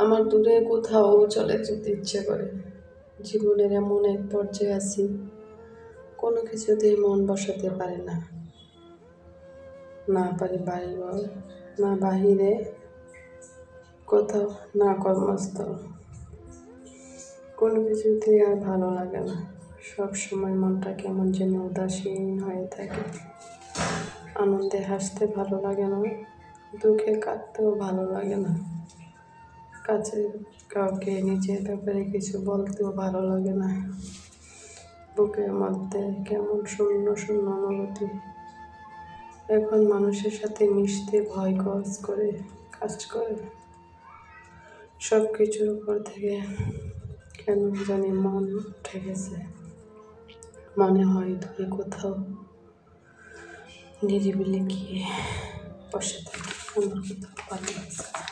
আমার দূরে কোথাও চলে যেতে ইচ্ছে করে। জীবনের এমন এক পর্যায়ে আছি, কোনো কিছুতেই মন বসাতে পারি না। না পারি বাড়িঘর, না বাহিরে কোথাও, না কর্মস্থল। কোনো কিছুতেই আর ভালো লাগে না। সব সময় মনটা কেমন যেন উদাসীন হয়ে থাকে। আনন্দে হাসতে ভালো লাগে না, দুঃখে কাঁদতেও ভালো লাগে না। কাছের কাউকে নিজের ব্যাপারে কিছু বলতেও ভালো লাগে না। বুকের মধ্যে কেমন শূন্য শূন্য অনুভূতি। এখন মানুষের সাথে মিশতে ভয় কাজ করে। সব কিছুর উপর থেকে কেন জানি মন উঠে গেছে। মনে হয় দূরে কোথাও নিরিবিলি গিয়ে বসে থাকি। আমার কোথাও ভালো লাগছে না।